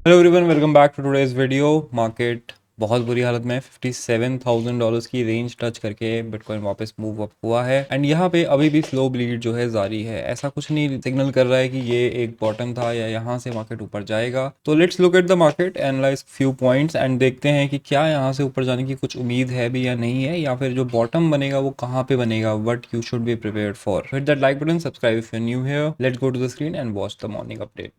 Hello everyone, welcome back to today's video. Market बहुत बुरी हालत में है। $57,000 की रेंज टच करके बिटकॉइन वापस मूव अप हुआ है एंड यहाँ पे अभी भी स्लो ब्लीड जो है जारी है। ऐसा कुछ नहीं सिग्नल कर रहा है कि ये एक बॉटम था या यहाँ से मार्केट ऊपर जाएगा। तो let's look at the market, analyse few points and देखते हैं कि क्या यहाँ से ऊपर जाने की कुछ उम्मीद है भी या नहीं है, या फिर जो बॉटम बनेगा वो कहाँ पे बनेगा, what you should be prepared for. Hit that like button, subscribe if you new here. Let's go to the screen and watch the morning update.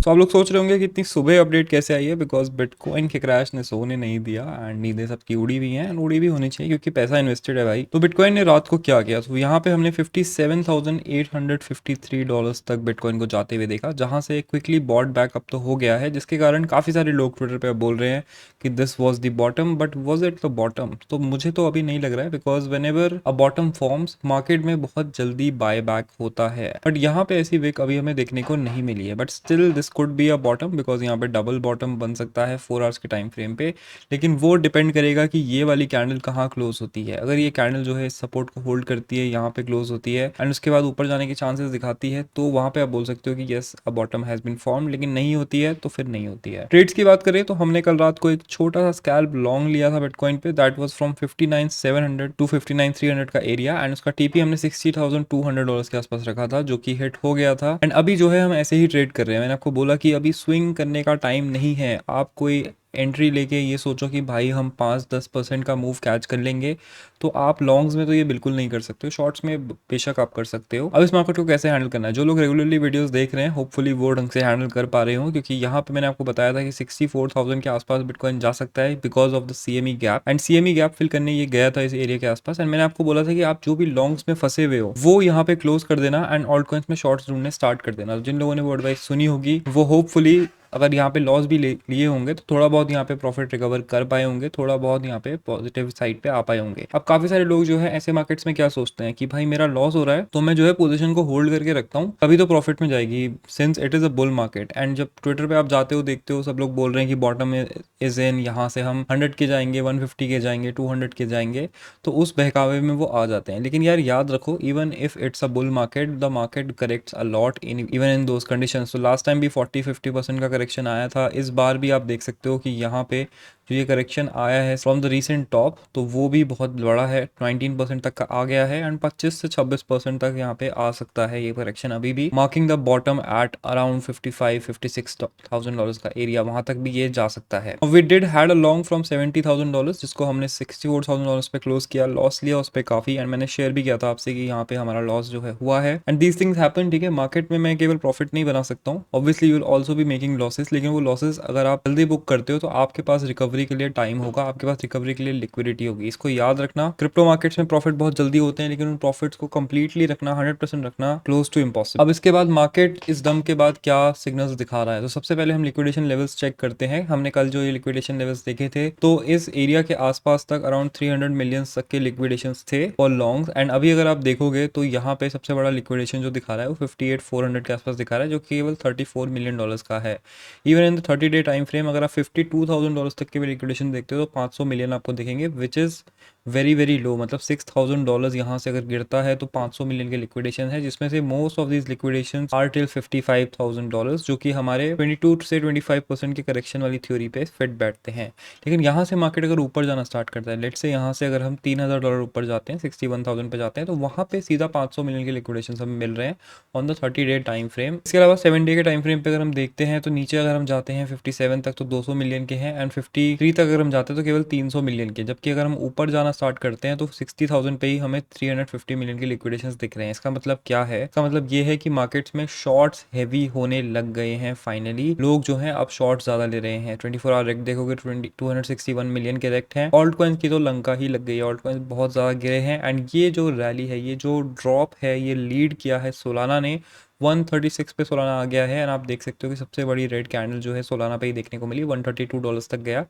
तो आप लोग सोच रहे होंगे कि इतनी सुबह अपडेट कैसे आई है, बिकॉज बिटकॉइन के क्रैश ने सोने नहीं दिया एंड नींदें सबकी उड़ी हुई हैं एंड उड़ी भी होनी चाहिए क्योंकि पैसा इन्वेस्टेड है भाई। तो बिटकॉइन ने रात को क्या किया, तो यहाँ पे हमने $57,853 तक बिटकॉइन को जाते हुए देखा, जहां से क्विकली बॉट बैक अप तो हो गया है, जिसके कारण काफी सारे लोग ट्विटर पे बोल रहे हैं कि this was the bottom. But was it the bottom? तो मुझे तो अभी नहीं लग रहा है, because when ever a bottom forms market में बहुत जल्दी बाय बैक होता है। बट यहाँ पे ऐसी विक अभी हमें देखने को नहीं मिली है, but still this could be a bottom, because यहाँ पे डबल बॉटम बन सकता है 4 आवर्स के टाइम फ्रेम पे। लेकिन वो डिपेंड करेगा कि ये वाली कैंडल कहाँ क्लोज होती है। अगर ये कैंडल जो है सपोर्ट को होल्ड करती है, यहाँ पे क्लोज होती है एंड उसके बाद ऊपर जाने के चांसेस दिखाती है, तो वहाँ पे आप बोल सकते हो कि yes a bottom has been form. लेकिन नहीं होती है तो फिर नहीं होती है। ट्रेड्स की बात करें तो हमने कल रात को एक छोटा सा स्कैल्प लॉन्ग लिया था बिटकॉइन पे, दैट वाज फ्रॉम 59,700 टू 59,300 का एरिया एंड उसका टीपी हमने $60,200 के आसपास रखा था, जो कि हिट हो गया था। एंड अभी जो है हम ऐसे ही ट्रेड कर रहे हैं। मैंने आपको बोला कि अभी स्विंग करने का टाइम नहीं है। आप कोई एंट्री लेके ये सोचो कि भाई हम 5-10% का मूव कैच कर लेंगे, तो आप लॉन्ग्स में तो ये बिल्कुल नहीं कर सकते हो। शॉर्ट्स में बेशक आप कर सकते हो। अब इस मार्केट को कैसे हैंडल करना है, जो लोग रेगुलरली वीडियोस देख रहे हैं होपफुली वो ढंग से हैंडल कर पा रहे हो, क्योंकि यहाँ पे मैंने आपको बताया था कि 64,000 के आसपास बिटकॉइन जा सकता है because of the CME gap, and CME gap fill करने ये गया था इस एरिया के आसपास। एंड मैंने आपको बोला था कि आप जो भी लॉन्ग्स में फंसे हुए हो वो यहाँ पे क्लोज कर देना एंड ऑल्ट कॉइन्स में शॉर्ट्स ढूंढने स्टार्ट कर देना। जिन लोगों ने वो एडवाइस सुनी होगी वो होपफुली अगर यहाँ पे लॉस भी लिए होंगे तो थोड़ा बहुत यहाँ पे प्रॉफिट रिकवर कर पाए होंगे, थोड़ा बहुत यहाँ पे पॉजिटिव साइड पे आ पाए होंगे। अब काफी सारे लोग जो है ऐसे मार्केट्स में क्या सोचते हैं कि भाई मेरा लॉस हो रहा है तो मैं जो है पोजीशन को होल्ड करके रखता हूँ, तभी तो प्रॉफिट में जाएगी, since it is a bull market. And जब ट्विटर पे आप जाते हो देखते हो सब लोग बोल रहे हैं कि बॉटम इज इन, यहाँ से हम 100 के जाएंगे, 150 के जाएंगे, 200 के जाएंगे, तो उस बहकावे में वो आ जाते हैं। लेकिन यार याद रखो, even if it's a bull market, the market corrects a lot in even in those conditions. तो लास्ट टाइम भी 40-50% का करेक्शन आया था। इस बार भी आप देख सकते हो कि यहाँ पे जो ये करेक्शन आया है फ्रॉम द रीसेंट टॉप, तो वो भी बहुत बड़ा है, 19% तक का आ गया है एंड 25 से 26% तक यहाँ पे आ सकता है ये करेक्शन अभी भी, marking the bottom at around $55,000-56,000 का एरिया, वहां तक भी ये जा सकता है। We did had a long from $70,000, जिसको हमने $64,000 पे क्लोज किया, लॉस लिया उस पर काफी, एंड मैंने शेयर भी किया था आपसे कि यहाँ पे हमारा लॉस जो है हुआ है। एंड दीज थिंग्स हैपन, ठीक है। मार्केट में मैं केवल प्रॉफिट नहीं बना सकता हूँ, ऑब्वियसली यू विल ऑल्सो भी मेकिंग लॉसेस, लेकिन वो लॉसेस अगर आप जल्दी बुक करते हो तो आपके पास रिकवरी के लिए टाइम होगा, आपके पास रिकवरी के लिए लिक्विडिटी होगी। इसको याद रखना। क्रिप्टो मार्केट्स में प्रॉफिट बहुत जल्दी होते हैं, लेकिन उन प्रॉफिट्स को कंप्लीटली रखना, 100% रखना, क्लोज टू इम्पॉसिबल। अब इसके बाद मार्केट इस डंप के बाद क्या सिग्नल्स दिखा रहा है, तो सबसे पहले हम लिक्विडेशन लेवल्स चेक करते हैं। हमने कल जो ये लिक्विडेशन लेवल्स देखे थे, तो इस एरिया के आसपास तक अराउंड 300 मिलियन तक के लिक्विडेशन थे फॉर लॉन्ग्स। एंड अभी अगर आप देखोगे तो यहाँ पे सबसे बड़ा लिक्विडेशन जो दिखा रहा है वो 58,400 के आसपास दिखा रहा है, जो केवल $34 मिलियन का है। Even in the 30 day time frame अगर आप $52,000 तक के भी लिक्विडेशन देखते हो तो 500 मिलियन आपको दिखेंगे, which is very very low. मतलब $6,000 यहाँ से अगर गिरता है तो 500 मिलियन के लिक्विडेशन है, जिसमें से most of these liquidation are till $55,000, जो कि हमारे 22 से 25% के करेक्शन वाली थ्योरी पे फिट बैठते हैं। लेकिन यहाँ से मार्केट अगर ऊपर जाना स्टार्ट करता है, लेट से यहाँ से अगर हम $3,000 ऊपर जाते हैं, 61,000 पे जाते हैं, तो वहाँ पे सीधा 500 मिलियन के लिक्विडेशन हमें मिल रहे हैं on the 30 day time frame. इसके अलावा 7 डे के टाइम फ्रेम पे अगर हम देखते हैं तो नीचे अगर हम जाते हैं 57 तक तो 200 मिलियन के हैं, एंड 53 तक अगर हम जाते हैं तो केवल 300 मिलियन के। जबकि अगर हम ऊपर जाना स्टार्ट करते हैं तो 60,000 पे ही हमें 350 मिलियन के लिक्विडेशन दिख रहे हैं। इसका मतलब क्या है? इसका मतलब ये है कि मार्केट्स में शॉर्ट्स हैवी होने लग गए हैं। फाइनली लोग जो हैं अब शॉर्ट्स ज्यादा ले रहे हैं। 24 आवर रेक्ट देखोगे 261 मिलियन के रेक्ट हैं। ऑल्ट कॉइन्स की तो लंका ही लग गई है, ऑल्ट कॉइन्स बहुत ज्यादा गिरे हैं। एंड ये जो रैली है, ये जो ड्रॉप है, ये लीड किया है सोलाना ने। 136 पे सोलाना आ गया है एंड आप देख सकते हो कि सबसे बड़ी रेड कैंडल जो है सोलाना पे ही देखने को मिली, $132 तक गया।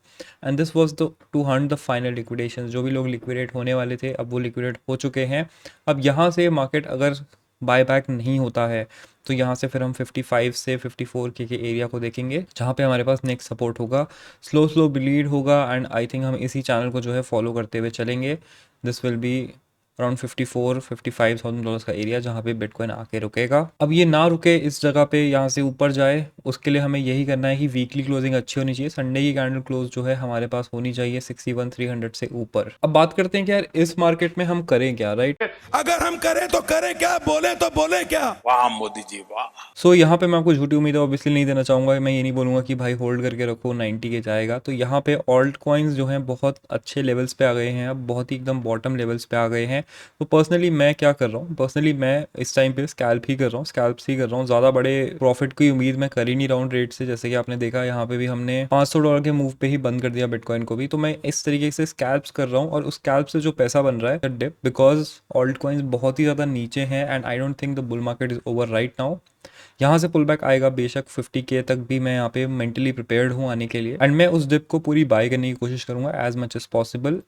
And this was the two Hunt the final liquidation. जो भी लोग लिक्विडेट होने वाले थे अब वो लिक्विडेट हो चुके हैं। अब यहाँ से मार्केट अगर बाय बैक नहीं होता है तो यहाँ से फिर हम 55 से 54 के एरिया को देखेंगे, जहाँ पे हमारे पास नेक्स्ट सपोर्ट होगा। स्लो स्लो ब्लीड होगा एंड आई थिंक हम इसी चैनल को जो है फॉलो करते हुए चलेंगे। दिस विल बी अराउंड 54-55,000 का एरिया जहाँ पे बिटकॉइन आके रुकेगा। अब ये ना रुके इस जगह पे, यहाँ से ऊपर जाए, उसके लिए हमें यही करना है कि वीकली क्लोजिंग अच्छी होनी चाहिए। संडे की कैंडल क्लोज जो है हमारे पास होनी चाहिए 61,300 से ऊपर। अब बात करते हैं कि यार इस मार्केट में हम करें क्या, राइट? अगर हम करें तो करें क्या, बोले तो बोले क्या। वाह मोदी जी वाह। सो यहाँ पे मैं आपको झूठी उम्मीद ऑब्वियसली नहीं देना चाहूँगा। मैं ये नहीं बोलूँगा कि भाई होल्ड करके रखो 90 के जाएगा। तो यहाँ पे ऑल्ट कॉइन्स जो हैं बहुत अच्छे लेवल्स पे आ गए हैं, अब बहुत ही एकदम बॉटम लेवल्स पे आ गए हैं। तो पर्सनली मैं क्या कर रहा हूँ, पर्सनली मैं इस टाइम पे स्कैल्प ही कर रहा हूँ, स्कैल्प्स ही कर रहा हूँ। ज़्यादा बड़े प्रॉफिट की उम्मीद मैं कर ही नहीं रहा हूँ रेट से। जैसे कि आपने देखा यहाँ पे भी हमने $500 के मूव पे ही बंद कर दिया बिटकॉइन को भी। तो मैं इस तरीके से स्कैल्प्स कर रहा हूँ, और उस स्कैल्प से जो पैसा बन रहा है डिप, बिकॉज ऑल्ट कॉइन्स बहुत ही ज़्यादा नीचे हैं and I don't think the bull market is over right now. यहाँ से पुल बैक आएगा बेशक 50K तक भी, मैं यहाँ पे मेंटली प्रिपेयर्ड हूँ आने के लिए, एंड मैं उस डिप को पूरी बाय करने की कोशिश करूँगा as much as possible.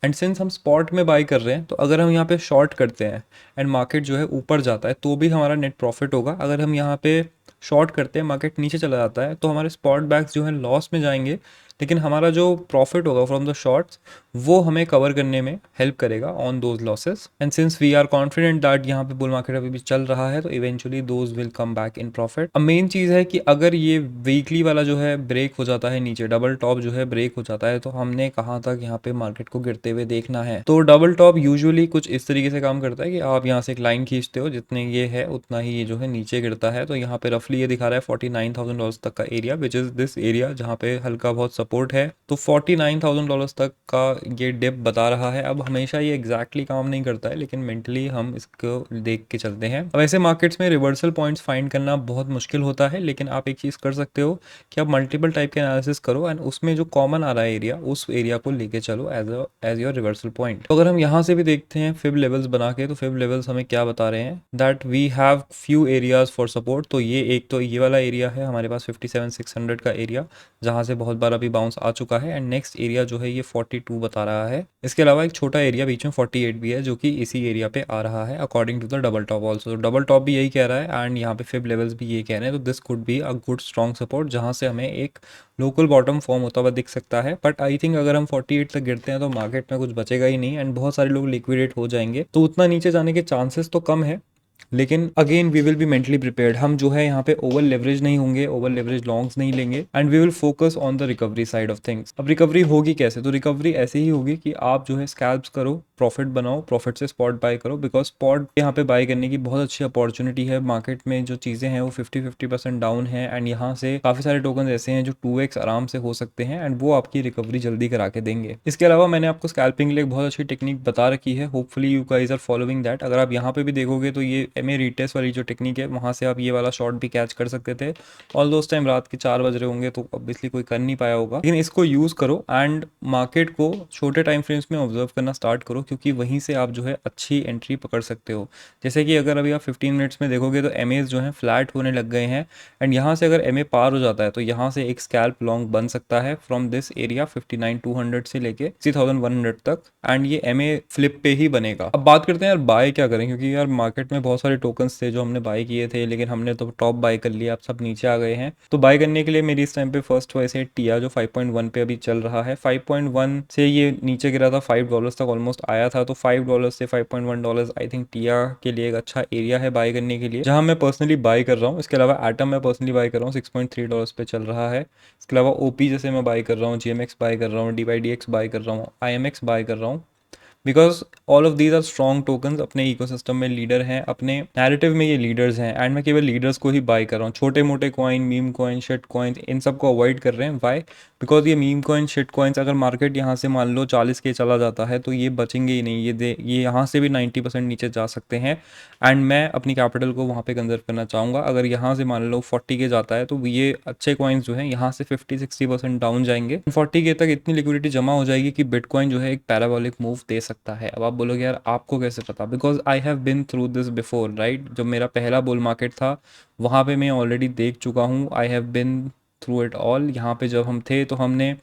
And since हम स्पॉट में बाय कर रहे हैं, तो अगर हम यहाँ पे शॉर्ट करते हैं एंड मार्केट जो है ऊपर जाता है तो भी हमारा नेट प्रॉफिट होगा। अगर हम यहाँ पे शॉर्ट करते हैं, मार्केट नीचे चला जाता है, तो हमारे स्पॉट बैग्स जो है लॉस में जाएंगे, लेकिन हमारा जो प्रॉफिट होगा फ्रॉम द शॉर्ट्स वो हमें कवर करने में हेल्प करेगा on those losses. And since we are confident that यहाँ पे बुल मार्केट अभी भी चल रहा है, तो eventually those will come back in profit. अब मेन चीज़ है कि अगर ये वीकली वाला जो है ब्रेक हो जाता है नीचे, डबल टॉप जो है ब्रेक हो जाता है, तो हमने कहाँ तक यहाँ पे मार्केट को गिरते हुए देखना है। तो डबल टॉप यूजुअली कुछ इस तरीके से काम करता है कि आप यहाँ से एक लाइन खींचते हो, जितने ये है उतना ही ये जो है नीचे गिरता है। तो यहाँ पे रफली ये दिखा रहा है $49,000 तक का area, which is this area जहाँ पे हल्का बहुत सपोर्ट है। तो $49,000 तक का ये डिप बता रहा है। अब हमेशा ये एग्जैक्टली काम नहीं करता है, लेकिन मेंटली हम इसको देख के चलते हैं। अब ऐसे मार्केट्स में रिवर्सल पॉइंट्स फाइंड करना बहुत मुश्किल होता है, लेकिन आप एक चीज़ कर सकते हो कि आप मल्टीपल टाइप के एनालिसिस करो एंड उसमें जो कॉमन आ रहा है एरिया, उस एरिया को लेके चलो एज योर रिवर्सल पॉइंट। तो अगर हम यहाँ से भी देखते हैं फिब लेवल्स बना के, तो फिब लेवल्स हमें क्या बता रहे हैं, that we have few areas for support. तो ये एक तो ये वाला एरिया है हमारे पास 57,600 का एरिया, जहाँ से बहुत बार अभी बाउंस आ चुका है। एंड नेक्स्ट एरिया जो है ये 42 बता रहा है। इसके अलावा एक छोटा एरिया बीच में 48 भी है, जो कि इसी एरिया पे आ रहा है according to the double top also. Double top भी यही कह रहा है एंड यहाँ पे फिब लेवल्स भी ये कह रहे हैं। तो this could be a good strong support, जहाँ से हमें एक लोकल बॉटम फॉर्म होता हुआ दिख सकता है। बट आई थिंक अगर हम 48 तक गिरते हैं तो मार्केट में कुछ बचेगा ही नहीं एंड बहुत सारे लोग लिक्विडेट हो जाएंगे। तो उतना नीचे जाने के चांसेस तो कम है, लेकिन again we will be mentally prepared. हम जो है यहाँ पे ओवर लेवरेज नहीं होंगे, ओवर लेवरेज लॉन्ग्स नहीं लेंगे, and we will focus on the recovery side of things. अब रिकवरी होगी कैसे? तो रिकवरी ऐसे ही होगी कि आप जो है स्कैल्प्स करो, प्रॉफिट बनाओ, प्रॉफिट से स्पॉट बाय करो, बिकॉज स्पॉट यहाँ पे बाय करने की बहुत अच्छी अपॉर्चुनिटी है। मार्केट में जो चीज़ें हैं वो 50-50% डाउन है, एंड यहाँ से काफ़ी सारे टोकन ऐसे हैं जो 2x आराम से हो सकते हैं, एंड वो आपकी रिकवरी जल्दी करा के देंगे। इसके अलावा मैंने आपको स्कैल्पिंग के लिए एक बहुत अच्छी टेक्निक बता रखी है, hopefully you guys are following that. अगर आप यहाँ पे भी देखोगे तो ये एमए रीटेस्ट वाली जो टेक्निक है, वहाँ से आप ये वाला शॉट भी कैच कर सकते थे। ऑल दोस्त टाइम रात के 4 बज रहे होंगे, तो ऑब्वियसली कोई कर नहीं पाया होगा, लेकिन इसको यूज़ करो एंड मार्केट को छोटे टाइम फ्रेम्स में ऑब्जर्व करना स्टार्ट करो, क्योंकि वहीं से आप जो है अच्छी एंट्री पकड़ सकते हो। जैसे कि अगर अभी आप 15 मिनट्स में देखोगे तो एमएज जो है फ्लैट होने लग गए हैं, एंड यहाँ से अगर एमए पार हो जाता है तो यहाँ से एक स्कैल्प लॉन्ग बन सकता है फ्रॉम दिस एरिया 59,200 से लेके 60,100 तक, एंड ये एमए फ्लिप पे ही बनेगा। अब बात करते हैं यार बाय क्या करें, क्योंकि यार मार्केट में बहुत सारे टोकन्स थे जो हमने बाय किए थे, लेकिन हमने तो टॉप बाय कर लिया, अब सब नीचे आ गए हैं। तो बाय करने के लिए मेरी इस टाइम पे फर्स्ट चॉइस है टिया, जो 5.1 पे अभी चल रहा है। 5.1 से ये नीचे गिरा था, $5 तक ऑलमोस्ट आया था, तो $5 से $5.1 आई थिंक टिया के लिए एक अच्छा एरिया है बाय करने के लिए, जहां मैं पर्सनली बाय कर रहा हूँ। इसके अलावा एटम मैं पर्सनली बाय कर रहा हूँ, $6.3 पे चल रहा है। इसके अलावा ओपी जैसे मैं बाय कर रहा हूँ, जीएमएक्स बाय कर रहा हूँ, डीवाईडीएक्स बाय कर रहा हूँ, आईएमएक्स बाय कर रहा हूँ, because all of these are strong tokens, अपने इकोसिस्टम में लीडर हैं, अपने नैरेटिव में ये लीडर्स हैं, एंड मैं केवल लीडर्स को ही बाय कर रहा हूँ। छोटे मोटे coin, meme coin, shit coin, इन सब को अवॉइड कर रहे हैं। वाई? बिकॉज ये मीम कॉइन, शिट कॉइन्स अगर मार्केट यहाँ से मान लो 40K चला जाता है तो ये बचेंगे ही नहीं, ये यहाँ से भी 90% नीचे जा सकते हैं, एंड मैं अपनी कैपिटल को वहाँ पे कंजर्व करना चाहूँगा। अगर यहाँ से मान लो 40K जाता है तो ये अच्छे कॉइन्स जो हैं यहाँ से 50-60% डाउन जाएंगे, 40K तक इतनी लिक्विडिटी जमा हो जाएगी कि बिटकॉइन जो है एक पैराबोलिक मूव दे सकता है। अब आप बोलोगे यार आपको कैसे पता? Because I have been through this before, right? जब मेरा पहला बुल मार्केट था वहाँ पे मैं ऑलरेडी देख चुका हूँ, I have been through it all. यहाँ पे जब हम थे तो हमने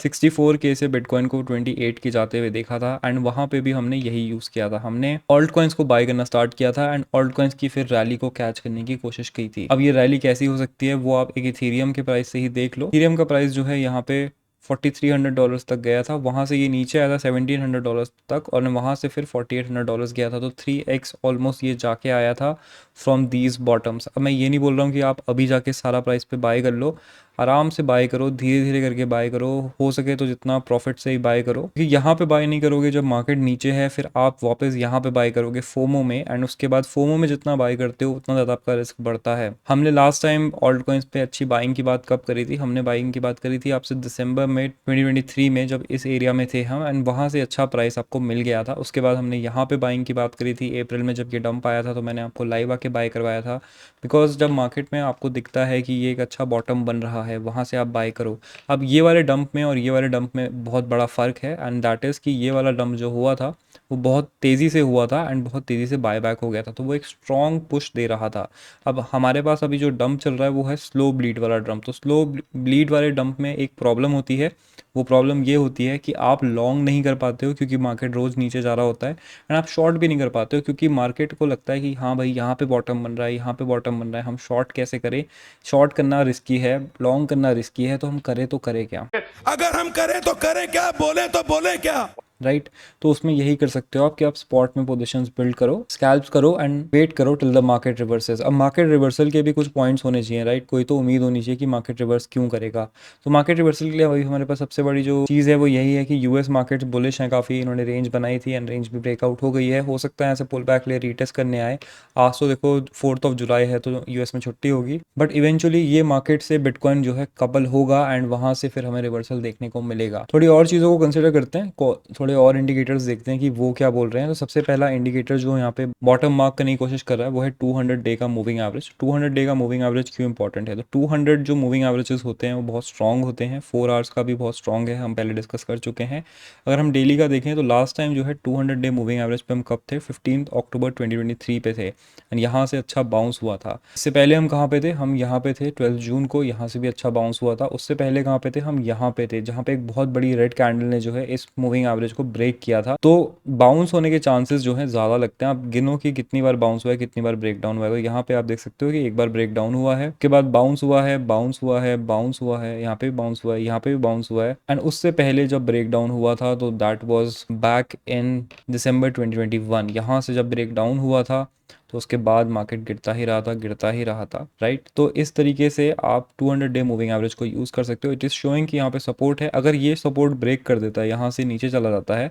64K से बिटकॉइन को 28 के जाते हुए देखा था, एंड वहाँ पे भी हमने यही यूज़ किया था, हमने ऑल्ट कॉइन्स को बाय करना स्टार्ट किया था, एंड ऑल्ट कॉइन्स की फिर रैली को कैच करने की कोशिश की थी। अब ये रैली कैसी हो सकती है वो आप एक इथेरियम के प्राइस से ही देख लो। इथेरियम का प्राइस जो है यहाँ पे $4,300 तक गया था, वहाँ से ये नीचे आया था $1,700 तक, और वहाँ से फिर $4,800 गया था। तो 3x ऑलमोस्ट ये जाके आया था फ्रॉम दीज बॉटम्स। अब मैं ये नहीं बोल रहा हूँ कि आप अभी जाके सारा प्राइस पे बाय कर लो, आराम से बाय करो, धीरे धीरे करके बाय करो, हो सके तो जितना प्रॉफिट से ही बाय करो, क्योंकि यहाँ पे बाय नहीं करोगे जब मार्केट नीचे है, फिर आप वापस यहाँ पे बाय करोगे फोमो में, एंड उसके बाद फोमो में जितना बाय करते हो उतना ज़्यादा आपका रिस्क बढ़ता है। हमने लास्ट टाइम ऑल्ट कॉइन्स पे अच्छी बाइंग की बात कब करी थी? हमने बाइंग की बात करी थी आपसे दिसंबर में 2023 में, जब इस एरिया में थे हम, एंड वहाँ से अच्छा प्राइस आपको मिल गया था। उसके बाद हमने यहाँ पे बाइंग की बात करी थी अप्रैल में, जब ये डंप आया था, तो मैंने आपको लाइव आके बाय करवाया था, बिकॉज जब मार्केट में आपको दिखता है कि ये एक अच्छा बॉटम बन रहा है, वहाँ से आप बाय करो। अब ये वाले डंप में और ये वाले डंप में बहुत बड़ा फ़र्क है, एंड दैट इज़ कि ये वाला डंप जो हुआ था वो बहुत तेज़ी से हुआ था एंड बहुत तेज़ी से बाय बैक हो गया था, तो वो एक स्ट्रॉन्ग पुश दे रहा था। अब हमारे पास अभी जो डंप चल रहा है वो है स्लो ब्लीड वाला डंप। तो स्लो ब्लीड वाले डंप में एक प्रॉब्लम होती है, वो प्रॉब्लम ये होती है कि आप लॉन्ग नहीं कर पाते हो क्योंकि मार्केट रोज़ नीचे जा रहा होता है, एंड आप शॉर्ट भी नहीं कर पाते हो क्योंकि मार्केट को लगता है कि हाँ भाई यहाँ पे बॉटम बन रहा है, यहाँ पे बॉटम बन रहा है, हम शॉर्ट कैसे करें, शॉर्ट करना रिस्की है, लॉन्ग करना रिस्की है, तो हम करें तो करें क्या? अगर हम करें तो करें क्या, बोले तो बोले क्या। राइट। तो उसमें यही कर सकते हो आप कि आप स्पॉट में पोजीशंस बिल्ड करो, स्कैल्प्स करो एंड वेट करो टिल द मार्केट रिवर्सेस। अब मार्केट रिवर्सल के भी कुछ पॉइंट्स होने चाहिए, राइट? कोई तो उम्मीद होनी चाहिए कि मार्केट रिवर्स क्यों करेगा। तो मार्केट रिवर्सल के लिए वही हमारे पास सबसे बड़ी जो चीज़ है वो यही है कि यूएस मार्केट बुलिश है काफ़ी, इन्होंने रेंज बनाई थी एंड रेंज भी ब्रेकआउट हो गई है। हो सकता है ऐसे पुल बैक ले रीटेस्ट करने आए। आज तो देखो 4 जुलाई है तो यूएस में छुट्टी होगी, बट इवेंचुअली ये मार्केट से बिटकॉइन जो है कपल होगा एंड वहाँ से फिर हमें रिवर्सल देखने को मिलेगा। थोड़ी और चीज़ों को कंसिडर करते हैं, थोड़े और इंडिकेटर्स देखते हैं कि वो क्या बोल रहे हैं। तो सबसे पहला इंडिकेटर जो यहाँ पे बॉटम मार्क करने की कोशिश कर रहा है वो है 200 डे का मूविंग एवरेज। 200 डे का मूविंग एवरेज क्यों इंपॉर्टेंट है? तो 200 जो मूविंग एवरेजेस होते हैं वो बहुत स्ट्रॉन्ग होते हैं, 4 आवर्स का भी बहुत स्ट्रॉन्ग है, हम पहले डिस्कस कर चुके हैं। अगर हम डेली का देखें तो लास्ट टाइम जो है 200 डे मूविंग एवरेज पे हम कब थे? 15 अक्टूबर 2023 पे थे, एंड यहाँ से अच्छा बाउंस हुआ था। इससे पहले हम कहाँ पे थे? हम यहाँ पे थे 12 जून को, यहाँ से भी अच्छा बाउंस हुआ था। उससे पहले कहाँ पे थे? हम यहाँ पे थे, जहाँ पे एक बहुत बड़ी रेड कैंडल ने जो है इस मूविंग एवरेज को ब्रेक किया था। तो बाउंस होने के चांसेस जो है ज़्यादा लगते हैं। आप गिनो कि कितनी बार बाउंस हुआ है, कितनी बार ब्रेक डाउन हुआ है। तो यहाँ पे आप देख सकते हो कि एक बार ब्रेक डाउन हुआ है, उसके बाद बाउंस हुआ है, बाउंस हुआ है, बाउंस हुआ है, यहाँ पे भी बाउंस हुआ है, यहाँ पे भी बाउंस हुआ है, एंड उससे पहले जब ब्रेक डाउन हुआ था तो दैट वाज बैक इन दिसंबर 2021। यहाँ से जब ब्रेक डाउन हुआ था तो उसके बाद मार्केट गिरता ही रहा था, गिरता ही रहा था, राइट? तो इस तरीके से आप 200 डे मूविंग एवरेज को यूज़ कर सकते हो। इट इज़ शोइंग कि यहाँ पे सपोर्ट है। अगर ये सपोर्ट ब्रेक कर देता है, यहाँ से नीचे चला जाता है,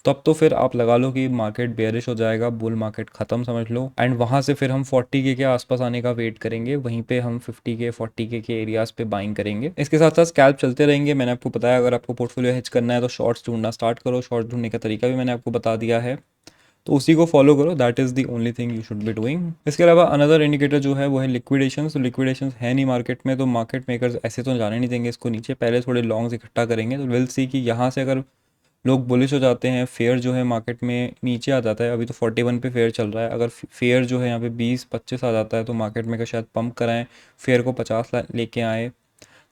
तब तो फिर आप लगा लो कि मार्केट बेयरिश हो जाएगा, बुल मार्केट ख़त्म समझ लो, एंड वहाँ से फिर हम 40K के आसपास आने का वेट करेंगे, वहीं पे हम 50K 40K के एरियाज़ पे बाइंग करेंगे। इसके साथ साथ स्कैल्प चलते रहेंगे। मैंने आपको बताया अगर आपको पोर्टफोलियो हेज करना है तो शॉर्ट्स ढूंढना स्टार्ट करो, शॉर्ट्स ढूंढने का तरीका भी मैंने आपको बता दिया है, तो उसी को फॉलो करो। That is the only thing you should be doing. इसके अलावा अनदर इंडिकेटर जो है वो है लिक्विडेशन। तो लिक्विडेशन है नहीं मार्केट में, तो मार्केट मेकर्स ऐसे तो जाने नहीं देंगे इसको नीचे, पहले थोड़े लॉन्ग्स इकट्ठा करेंगे। तो विल सी कि यहाँ से अगर लोग बुलिश हो जाते हैं, फेयर जो है मार्केट में नीचे आ जाता है, अभी तो 41 पे फेयर चल रहा है, अगर फेयर जो है यहाँ पे 20-25 आ जाता है तो मार्केट में का शायद पंप कराएं, फेयर को 50 लेके आए,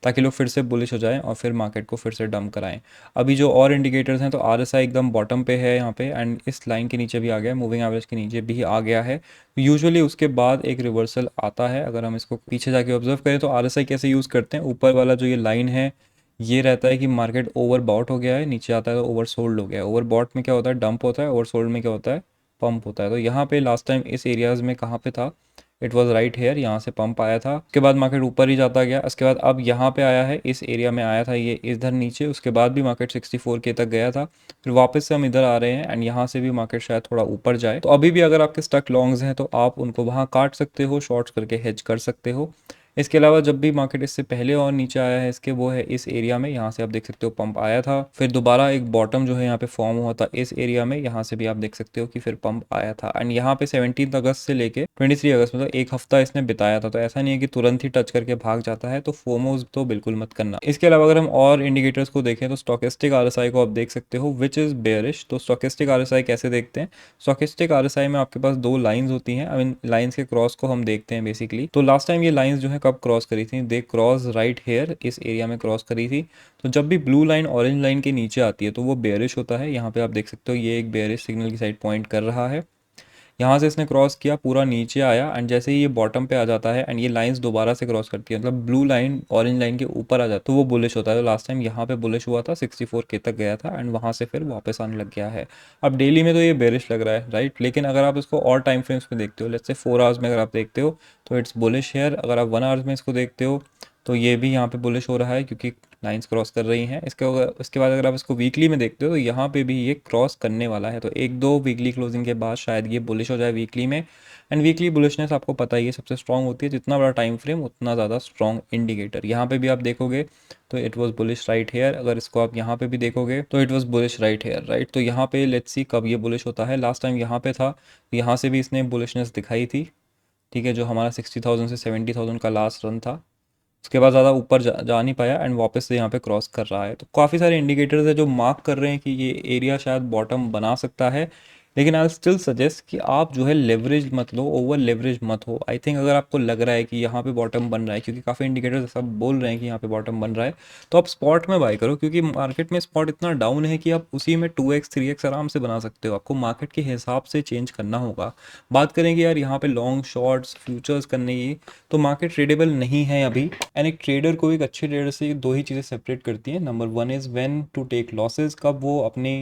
ताकि लोग फिर से बुलिश हो जाएं और फिर मार्केट को फिर से डंप कराएं। अभी जो और इंडिकेटर्स हैं, तो आरएसआई एकदम बॉटम पे है यहाँ पे, एंड इस लाइन के नीचे भी आ गया है, मूविंग एवरेज के नीचे भी आ गया है। यूजुअली उसके बाद एक रिवर्सल आता है। अगर हम इसको पीछे जाके ऑब्जर्व करें तो आरएसआई कैसे यूज़ करते हैं, ऊपर वाला जो ये लाइन है ये रहता है कि मार्केट ओवर बॉट हो गया है, नीचे आता है तो ओवर सोल्ड हो गया है। ओवर बॉट में क्या होता है? डंप होता है। ओवर सोल्ड में क्या होता है? पंप होता है। तो यहाँ पे लास्ट टाइम इस एरियाज़ में कहाँ पे था? इट वॉज राइट हेयर, यहाँ से पंप आया था, उसके बाद मार्केट ऊपर ही जाता गया, उसके बाद अब यहाँ पे आया है, इस एरिया में आया था ये इधर नीचे, उसके बाद भी मार्केट 64K तक गया था, फिर वापस से हम इधर आ रहे हैं, एंड यहाँ से भी मार्केट शायद थोड़ा ऊपर जाए। तो अभी भी अगर आपके स्टक लॉन्ग्स हैं तो आप उनको वहाँ काट सकते हो, शॉर्ट्स करके हेज कर सकते हो। इसके अलावा जब भी मार्केट इससे पहले और नीचे आया है इसके, वो है इस एरिया में, यहाँ से आप देख सकते हो पंप आया था, फिर दोबारा एक बॉटम जो है यहाँ पे फॉर्म हुआ था इस एरिया में, यहाँ से भी आप देख सकते हो कि फिर पंप आया था, एंड यहाँ पे 17 अगस्त से लेके 23 अगस्त, मतलब एक हफ्ता इसने बिताया था। तो ऐसा नहीं है कि तुरंत ही टच करके भाग जाता है, तो फोमोज तो बिल्कुल मत करना। इसके अलावा अगर हम और इंडिकेटर्स को देखें तो स्टोकेस्टिक आरएसआई को आप देख सकते हो विच इज़ बेयरिश। तो स्टोकेस्टिक आरएसआई कैसे देखते हैं? स्टोकेस्टिक आरएसआई में आपके पास दो लाइंस होती हैं, आई मीन लाइंस के क्रॉस को हम देखते हैं बेसिकली। तो लास्ट टाइम ये लाइंस जो है कब क्रॉस करी थी? दे क्रॉस राइट हेयर, इस एरिया में क्रॉस करी थी। तो जब भी ब्लू लाइन ऑरेंज लाइन के नीचे आती है तो वो बेयरिश होता है। यहाँ पे आप देख सकते हो ये एक बेयरिश सिग्नल की साइड पॉइंट कर रहा है। यहाँ से इसने क्रॉस किया, पूरा नीचे आया एंड जैसे ही ये बॉटम पे आ जाता है एंड ये लाइंस दोबारा से क्रॉस करती है, मतलब ब्लू लाइन ऑरेंज लाइन के ऊपर आ जाता है, तो वो बुलिश होता है। तो लास्ट टाइम यहाँ पे बुलिश हुआ था, 64K तक गया था एंड वहाँ से फिर वापस आने लग गया है। अब डेली में तो ये बेरिश लग रहा है, राइट, लेकिन अगर आप इसको और टाइम फ्रेम्स में देखते हो, लेट्स से 4 आवर्स में अगर आप देखते हो तो इट्स बुलिश हेयर। अगर आप 1 आवर्स में इसको देखते हो तो ये भी यहाँ पे बुलिश हो रहा है क्योंकि लाइंस क्रॉस कर रही हैं। इसके बाद अगर आप इसको वीकली में देखते हो तो यहाँ पे भी ये क्रॉस करने वाला है, तो एक दो वीकली क्लोजिंग के बाद शायद ये बुलिश हो जाए वीकली में। एंड वीकली बुलिशनेस आपको पता ही है सबसे स्ट्रांग होती है, जितना बड़ा टाइम फ्रेम उतना ज़्यादा स्ट्रांग इंडिकेटर। यहाँ पे भी आप देखोगे तो it was bullish right here, अगर इसको आप यहाँ पे भी देखोगे तो it was bullish right here, right. तो यहाँ पे लेट्स सी कब ये बुलिश होता है। लास्ट टाइम यहाँ पे था, यहाँ से भी इसने बुलिशनेस दिखाई थी, ठीक है, जो हमारा 60,000 से 70,000 का लास्ट रन था। उसके बाद ज़्यादा ऊपर जा नहीं पाया एंड वापस से यहाँ पे क्रॉस कर रहा है। तो काफ़ी सारे इंडिकेटर्स है जो मार्क कर रहे हैं कि ये एरिया शायद बॉटम बना सकता है, लेकिन आई स्टिल सजेस्ट कि आप जो है लेवरेज मत लो, ओवर लेवरेज मत हो। आई थिंक अगर आपको लग रहा है कि यहाँ पे बॉटम बन रहा है, क्योंकि काफ़ी इंडिकेटर्स सब बोल रहे हैं कि यहाँ पे बॉटम बन रहा है, तो आप स्पॉट में बाय करो, क्योंकि मार्केट में स्पॉट इतना डाउन है कि आप उसी में 2x 3x आराम से बना सकते हो। आपको मार्केट के हिसाब से चेंज करना होगा। बात करेंगे यार यहाँ पे लॉन्ग शॉर्ट्स फ्यूचर्स करने की, तो मार्केट ट्रेडेबल नहीं है अभी। एंड एक ट्रेडर को एक अच्छे ट्रेडर से दो ही चीज़ें सेपरेट करती हैं। Number 1 is when to take losses, कब वो अपने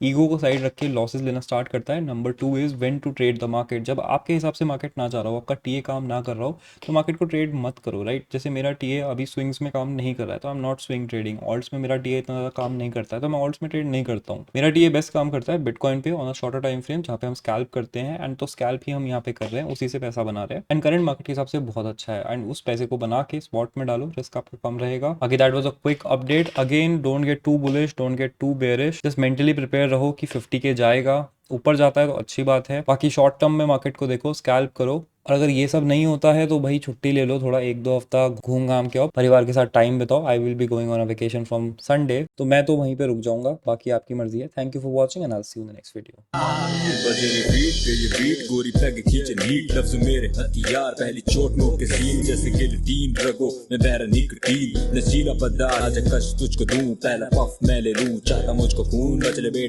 ईगो को साइड रख के लॉसेज लेना स्टार्ट करता है। Number 2 is when to trade the market, जब आपके हिसाब से मार्केट ना जा रहा हो, आपका टीए काम ना कर रहा हो, तो मार्केट को ट्रेड मत करो, राइट। जैसे मेरा टीए अभी स्विंग्स में काम नहीं कर रहा है तो I am not swing trading. Ult's में मेरा टीए इतना ज़्यादा काम नहीं करता है तो मैं ऑल्ट्स में ट्रेड नहीं करता हूँ। मेरा टीए बेस्ट काम करता है बिटकॉइन पे on a shorter time frame, जहाँ पे हम स्कैल्प करते हैं, एंड तो स्कैल्प ही हम यहाँ पे कर रहे हैं, उसी से पैसा बना रहे हैं। एंड करंट मार्केट के हिसाब से बहुत अच्छा है, एंड उस पैसे को बना के स्पॉट में डालो, रिस्क आपका कम रहेगा। बाकी that was a quick update. Again don't get too bullish, don't get too bearish, just mentally prepare रहो कि 50K जाएगा। ऊपर जाता है तो अच्छी बात है। बाकी शॉर्ट टर्म में मार्केट को देखो, स्कैल्प करो, और अगर ये सब नहीं होता है तो भाई छुट्टी ले लो, थोड़ा 1-2 हफ्ता घूम घाम के आओ, परिवार के साथ टाइम बिताओ। I will be going on a vacation from Sunday, तो मैं तो वहीं पे रुक जाऊंगा, बाकी आपकी मर्जी है। Thank you for watching and I will see you in the next video. बजे रिपीट पे ये बीट गोरी पैग खींचे नीट लफ्ज मेरे हथियार पहली चोट नो के सीन जैसे गिल्टीन रगो में बहर निकटीन नशीला पदार्थ आज कश तुझको दूं पहला पफ मैं ले लूं चाहता मुझको खून बचले बेटा